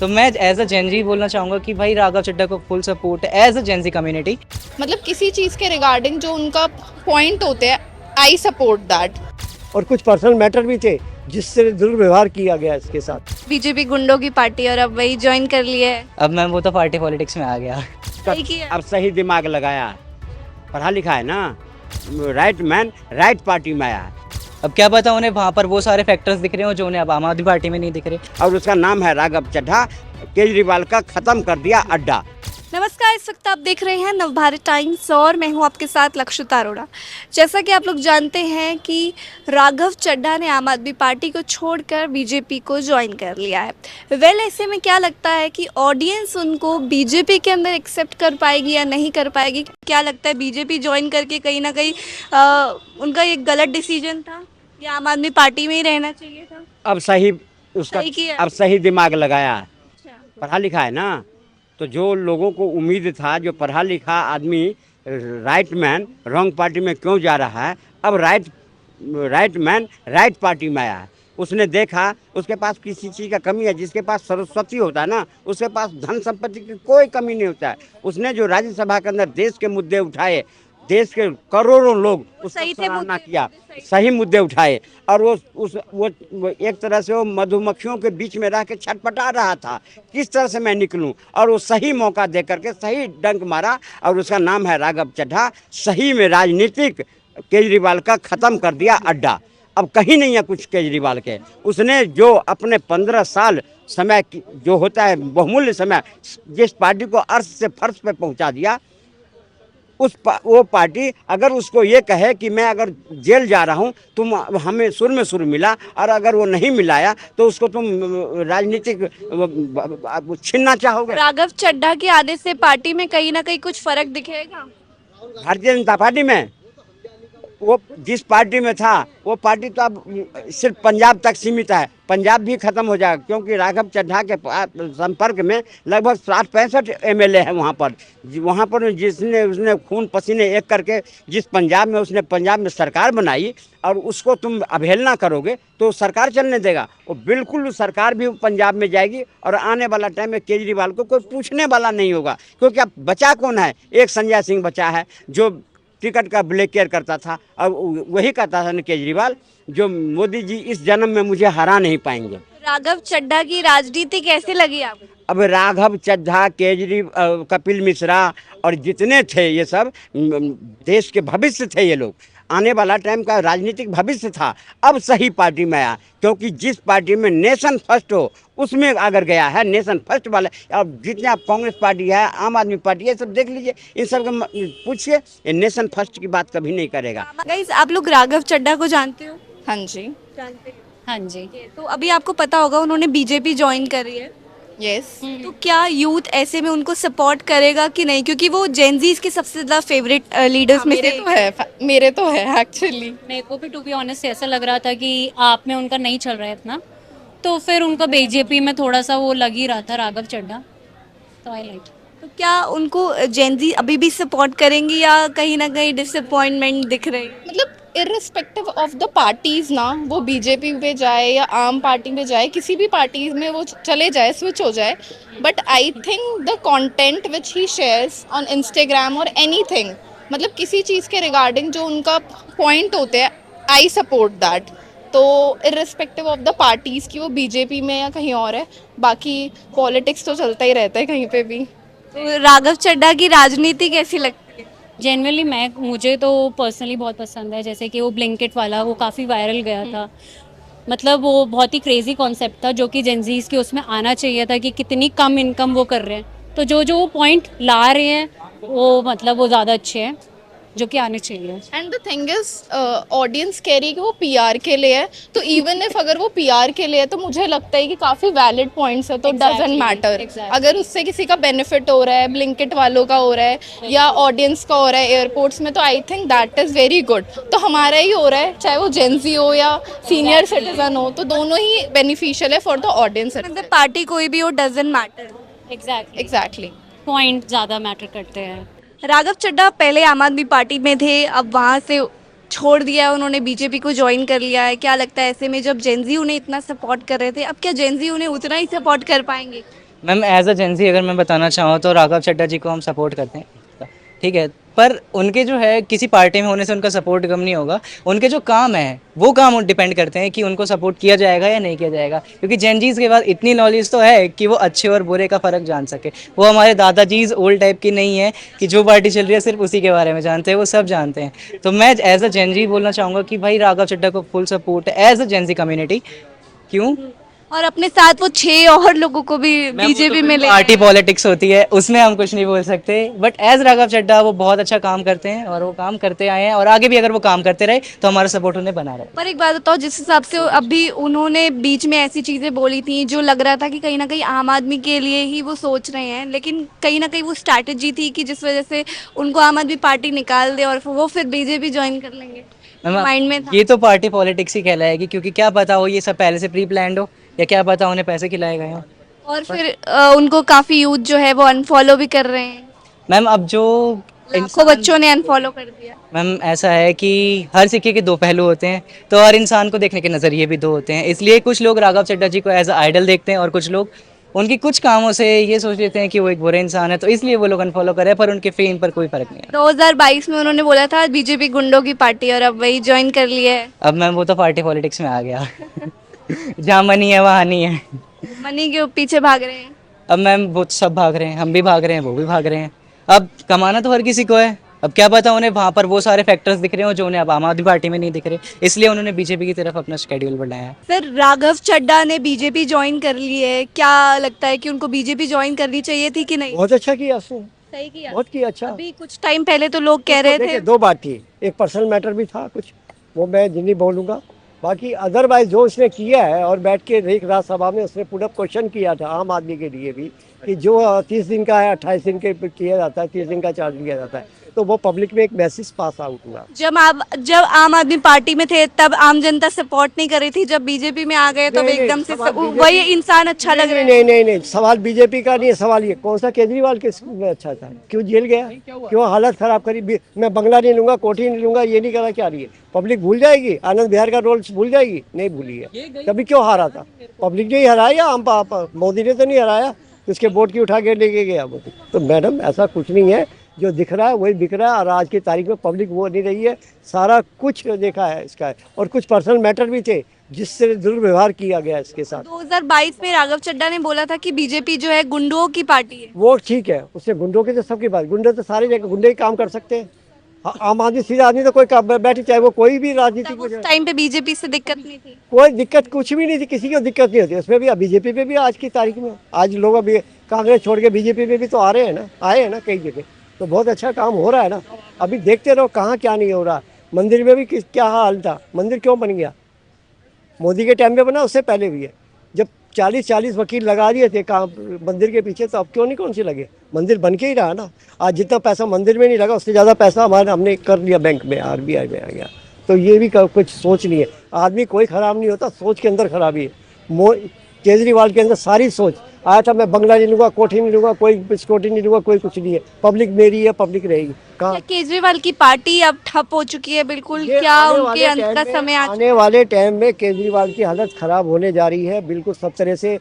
तो मैं as a Gen Z बोलना चाहूँगा कि भाई राघव चड्ढा को full support as a Gen Z community. मतलब किसी चीज़ के रिगार्डिंग जो उनका पॉइंट होते हैं, आई सपोर्ट दैट। और कुछ पर्सनल मैटर भी थे जिससे दुर्व्यवहार किया गया इसके साथ। बीजेपी गुंडों की पार्टी और अब वही ज्वाइन कर लिया है। अब मैं वो तो पार्टी पॉलिटिक्स में आ गया। सही किया। अब सही दिमाग लगाया, पढ़ा लिखा है ना, राइट मैन राइट पार्टी में आया है। अब क्या पता उन्हें वहाँ पर वो सारे फैक्टर्स दिख रहे हो जो उन्हें अब आम आदमी पार्टी में नहीं दिख रहे। और उसका नाम है राघव चड्ढा। केजरीवाल का खत्म कर दिया अड्डा। नमस्कार, इस वक्त आप देख रहे हैं नवभारत टाइम्स और मैं हूं आपके साथ लक्षिता अरोड़ा। जैसा कि आप लोग जानते हैं कि राघव चड्ढा ने आम आदमी पार्टी को छोड़कर बीजेपी को ज्वाइन कर लिया है। ऐसे में क्या लगता है कि ऑडियंस उनको बीजेपी के अंदर एक्सेप्ट कर पाएगी या नहीं कर पाएगी? क्या लगता है बीजेपी ज्वाइन करके कहीं ना कहीं उनका एक गलत डिसीजन था या आम आदमी पार्टी में ही रहना चाहिए था? अब सही उसका सही किया। अब सही दिमाग लगाया, अच्छा। पढ़ा लिखा है ना। तो जो लोगों को उम्मीद था, जो पढ़ा लिखा आदमी राइट मैन रॉन्ग पार्टी में क्यों जा रहा है, अब राइट मैन राइट पार्टी में आया है। उसने देखा उसके पास किसी चीज़ का कमी है। जिसके पास सरस्वती होता है ना, उसके पास धन संपत्ति की कोई कमी नहीं होता है। उसने जो राज्यसभा के अंदर देश के मुद्दे उठाए, देश के करोड़ों लोग उसका सही थे सराहना मुद्दे, किया, सही। सही मुद्दे उठाए। और वो एक तरह से वो मधुमक्खियों के बीच में रह के छटपटा रहा था, किस तरह से मैं निकलूं। और वो सही मौका दे करके सही डंक मारा, और उसका नाम है राघव चड्ढा। सही में राजनीतिक केजरीवाल का ख़त्म कर दिया अड्डा। अब कहीं नहीं है कुछ केजरीवाल के। उसने जो अपने 15 साल समय जो होता है बहुमूल्य समय, जिस पार्टी को अर्श से फर्श पे पहुंचा दिया, वो पार्टी अगर उसको ये कहे कि मैं अगर जेल जा रहा हूँ, तुम हमें सुर में सुर मिला, और अगर वो नहीं मिलाया तो उसको तुम राजनीतिक छीनना चाहोगे। राघव चड्ढा के आने से पार्टी में कहीं ना कहीं कुछ फर्क दिखेगा? भारतीय जनता पार्टी में वो जिस पार्टी में था, वो पार्टी तो अब सिर्फ पंजाब तक सीमित है। पंजाब भी खत्म हो जाएगा, क्योंकि राघव चड्ढा के संपर्क में लगभग 60-65 एमएलए हैं वहाँ पर जिसने उसने खून पसीने एक करके जिस पंजाब में उसने पंजाब में सरकार बनाई, और उसको तुम अवहेलना करोगे तो सरकार चलने देगा? वो बिल्कुल सरकार भी पंजाब में जाएगी। और आने वाला टाइम में केजरीवाल को कोई पूछने वाला नहीं होगा, क्योंकि अब बचा कौन है? एक संजय सिंह बचा है जो टिकट का ब्लैक केयर करता था। अब वही कहता था ना केजरीवाल, जो मोदी जी इस जन्म में मुझे हरा नहीं पाएंगे। राघव चड्ढा की राजनीति कैसी लगी आपको? अब राघव चड्ढा, कपिल मिश्रा और जितने थे ये सब देश के भविष्य थे। ये लोग आने वाला टाइम का राजनीतिक भविष्य था। अब सही पार्टी में आया, क्योंकि जिस पार्टी में नेशन फर्स्ट हो उसमें अगर गया है, नेशन फर्स्ट वाले। अब जितने आप कांग्रेस पार्टी है, आम आदमी पार्टी है, सब देख लीजिए, इन सब के पूछिए, ये नेशन फर्स्ट की बात कभी नहीं करेगा। गाइस, आप लोग राघव चड्ढा को जानते हो? हाँ जी। जानते हैं। हाँ जी। तो अभी आपको पता होगा उन्होंने बीजेपी ज्वाइन करी है। यस। तो क्या यूथ ऐसे में उनको सपोर्ट करेगा कि नहीं, क्योंकि वो जेनजीज के सबसे ज्यादा फेवरेट लीडर्स में से मेरे तो है एक्चुअली। मेरे को भी टू बी ऑनेस्ट ऐसा लग रहा था कि आप में उनका नहीं चल रहा है इतना, तो फिर उनका बीजेपी में थोड़ा सा वो लग ही रहा था राघव चड्ढा, तो आई लाइक। तो क्या उनको जेनजी अभी भी सपोर्ट करेंगी या कहीं ना कहीं डिसअपॉइंटमेंट दिख रही है? मतलब इर्रिस्पेक्टिव ऑफ द पार्टीज ना, वो बीजेपी पे जाए या आम पार्टी पे जाए, किसी भी पार्टीज में वो चले जाए, स्विच हो जाए, but I think the content which he shares on Instagram और एनीथिंग, मतलब किसी चीज़ के रिगार्डिंग जो उनका पॉइंट होते हैं, आई सपोर्ट दैट। तो इर्रिस्पेक्टिव ऑफ द पार्टीज़ की वो बीजेपी में या कहीं और है, बाकी पॉलिटिक्स तो चलता ही रहता है कहीं पे भी। तो राघव चड्ढा की राजनीति कैसी लगती है? जनरली मुझे तो पर्सनली बहुत पसंद है। जैसे कि वो ब्लिंकिट वाला वो काफ़ी वायरल गया था, मतलब वो बहुत ही क्रेजी कॉन्सेप्ट था जो कि जेनजीज के उसमें आना चाहिए था कि कितनी कम इनकम वो कर रहे हैं। तो जो वो पॉइंट ला रहे हैं वो मतलब वो ज़्यादा अच्छे हैं, जो कि आने चाहिए। And the thing is audience कह रही है कि वो पीआर के लिए है, तो इवन इफ अगर वो पीआर के लिए है तो मुझे लगता है कि काफ़ी वैलिड पॉइंट्स है, तो डजंट मैटर। अगर उससे किसी का बेनिफिट हो रहा है, ब्लिंकिट वालों का हो रहा है या ऑडियंस का हो रहा है एयरपोर्ट्स में, तो I think that is very good. तो हमारा ही हो रहा है, चाहे वो जेनजी हो या सीनियर सिटीजन हो, तो दोनों ही बेनिफिशियल है फॉर द ऑडियंस। मतलब पार्टी कोई भी हो, डजंट मैटर। एग्जैक्टली पॉइंट ज़्यादा मैटर करते हैं। राघव चड्ढा पहले आम आदमी पार्टी में थे, अब वहाँ से छोड़ दिया है उन्होंने, बीजेपी को ज्वाइन कर लिया है। क्या लगता है ऐसे में जब जेनजी उन्हें इतना सपोर्ट कर रहे थे, अब क्या जेनजी उन्हें उतना ही सपोर्ट कर पाएंगे? मैम एज अ जेंजी अगर मैं बताना चाहूँ तो राघव चड्ढा जी को हम सपोर्ट करते हैं, ठीक है। पर उनके जो है किसी पार्टी में होने से उनका सपोर्ट कम नहीं होगा। उनके जो काम है वो काम डिपेंड करते हैं कि उनको सपोर्ट किया जाएगा या नहीं किया जाएगा, क्योंकि जेनजीज के पास इतनी नॉलेज तो है कि वो अच्छे और बुरे का फ़र्क जान सके। वो हमारे दादाजीज ओल्ड टाइप की नहीं है कि जो पार्टी चल रही है सिर्फ उसी के बारे में जानते हैं, वो सब जानते हैं। तो मैं एज अ जेनजी बोलना चाहूँगा कि भाई राघव चड्ढा को फुल सपोर्ट है एज अ जेनजी कम्युनिटी। क्यों? और अपने साथ वो 6 और लोगों को भी बीजेपी में ले पार्टी पॉलिटिक्स होती है, उसमें हम कुछ नहीं बोल सकते। बट एज राघव चड्ढा वो बहुत अच्छा काम करते हैं और वो काम करते आए हैं, और आगे भी अगर वो काम करते रहे तो हमारा सपोर्ट उन्हें बना रहे। पर एक बात बताओ, जिस हिसाब से अभी उन्होंने बीच में ऐसी चीजें बोली थी जो लग रहा था कि कहीं ना कहीं आम आदमी के लिए ही वो सोच रहे हैं, लेकिन कहीं ना कहीं वो स्ट्रैटेजी थी कि जिस वजह से उनको आम आदमी पार्टी निकाल दे और वो फिर बीजेपी ज्वाइन कर लेंगे, माइंड में था। ये तो पार्टी पॉलिटिक्स ही कहलाएगी, क्योंकि क्या पता हो ये सब पहले से प्री प्लान्ड हो, या क्या पता उन्हें पैसे खिलाए गए हो। और फिर उनको काफी यूथ जो है वो अनफॉलो भी कर रहे हैं, मैम अब जो लाखों बच्चों ने अनफॉलो कर दिया। मैम ऐसा है कि हर सिक्के के दो पहलू होते हैं, तो हर इंसान को देखने के नज़रिए भी दो होते हैं। इसलिए कुछ लोग राघव चड्ढा जी को एज अ आइडल देखते हैं और कुछ लोग उनकी कुछ कामों से ये सोच लेते हैं कि वो एक बुरे इंसान है, तो इसलिए वो लोग अनफॉलो कर रहे हैं, पर उनके फेम पर कोई फर्क नहीं है। 2022 में उन्होंने बोला था बीजेपी गुंडों की पार्टी, और अब वही ज्वाइन कर लिया है। अब मैम वो तो पार्टी पॉलिटिक्स में आ गया जहाँ मनी है वहाँ नहीं है। मनी के पीछे भाग रहे हैं। अब मैम वो सब भाग रहे हैं, हम भी भाग रहे हैं, वो भी भाग रहे हैं। अब कमाना तो हर किसी को है, अब क्या पता उन्हें वहाँ पर वो सारे फैक्टर्स दिख रहे हो जो उन्हें अब आम आदमी पार्टी में नहीं दिख रहे, इसलिए उन्होंने बीजेपी की तरफ अपना शेड्यूल बढ़ाया है। सर, राघव चड्ढा ने बीजेपी ज्वाइन कर ली है, क्या लगता है कि उनको बीजेपी ज्वाइन करनी चाहिए थी कि नहीं? बहुत अच्छा किया उसने, सही किया। बहुत किया अच्छा। अभी कुछ टाइम पहले तो लोग कह रहे थे। देखिए, 2 बात थी, एक पर्सनल मैटर भी था कुछ, वो मैं नहीं बोलूँगा। बाकी अदरवाइज जो उसने किया है, और बैठ के एक राज्यसभा में उसने पूरा क्वेश्चन किया था आम आदमी के लिए भी, कि जो 30 दिन का है 28 दिन के किया जाता है, 30 दिन का चार्ज लिया जाता है, तो वो पब्लिक में एक मैसेज पास आउट हुआ। जब आम आदमी पार्टी में थे तब आम जनता सपोर्ट नहीं कर रही थी, जब बीजेपी में आ गए तो नहीं, एकदम से सवाल वही इंसान अच्छा लग रहा है। नहीं, सवाल बीजेपी का नहीं है, सवाल ये कौन सा केजरीवाल के में अच्छा था, क्यों जेल गया, क्यों हालत खराब करी। मैं बंगला नहीं लूंगा, कोठी नहीं लूंगा, ये नहीं करा, क्या रही है पब्लिक भूल जाएगी, आनंद बिहार का रोल भूल जाएगी, नहीं भूली है। तभी क्यों हारा था, पब्लिक ने ही हराया, मोदी ने तो नहीं हराया, उसके वोट की उठा के लेके गया मोदी। तो मैडम ऐसा कुछ नहीं है, जो दिख रहा है वही दिख रहा है, और आज की तारीख में पब्लिक वो नहीं रही है, सारा कुछ देखा है इसका। और कुछ पर्सनल मैटर भी थे जिससे दुर्व्यवहार किया गया इसके साथ। 2022 में राघव चड्ढा ने बोला था कि बीजेपी जो है गुंडों की पार्टी है। वो ठीक है, उससे गुंडों की तो सबकी बात, गुंडे तो सारे जगह गुंडे ही काम कर सकते हैं। आम आदमी सीधा आदमी तो कोई बैठे, चाहे वो कोई भी राजनीतिक उस टाइम पे बीजेपी से दिक्कत नहीं थी। कोई दिक्कत कुछ भी नहीं थी, किसी को दिक्कत नहीं होती उसमें भी। बीजेपी पे भी आज की तारीख में आज लोग अभी कांग्रेस छोड़ के बीजेपी पे भी तो आ रहे हैं ना, आए हैं ना कई जगह, तो बहुत अच्छा काम हो रहा है ना। अभी देखते रहो कहाँ क्या नहीं हो रहा। मंदिर में भी क्या हाल था, मंदिर क्यों बन गया, मोदी के टाइम में बना, उससे पहले भी है। जब 40 वकील लगा दिए थे काम मंदिर के पीछे, तो अब क्यों नहीं कौन से लगे, मंदिर बन के ही रहा ना। आज जितना पैसा मंदिर में नहीं लगा, उससे ज़्यादा पैसा हमने कर लिया बैंक में, RBI में आ गया। तो ये भी कुछ सोच नहीं है, आदमी कोई ख़राब नहीं होता, सोच के अंदर खराबी है। केजरीवाल के अंदर सारी सोच, आया था मैं बंगला नहीं लूँगा, कोठी नहीं लूँगा, कोई सिक्योरिटी नहीं लूँगा, कोई कुछ नहीं है, पब्लिक मेरी है, पब्लिक रहेगी। कहाँ केजरीवाल की पार्टी अब ठप हो चुकी है बिल्कुल, क्या उनके अंत का समय आने वाले टाइम में केजरीवाल की हालत खराब होने जा रही है बिल्कुल सब तरह से।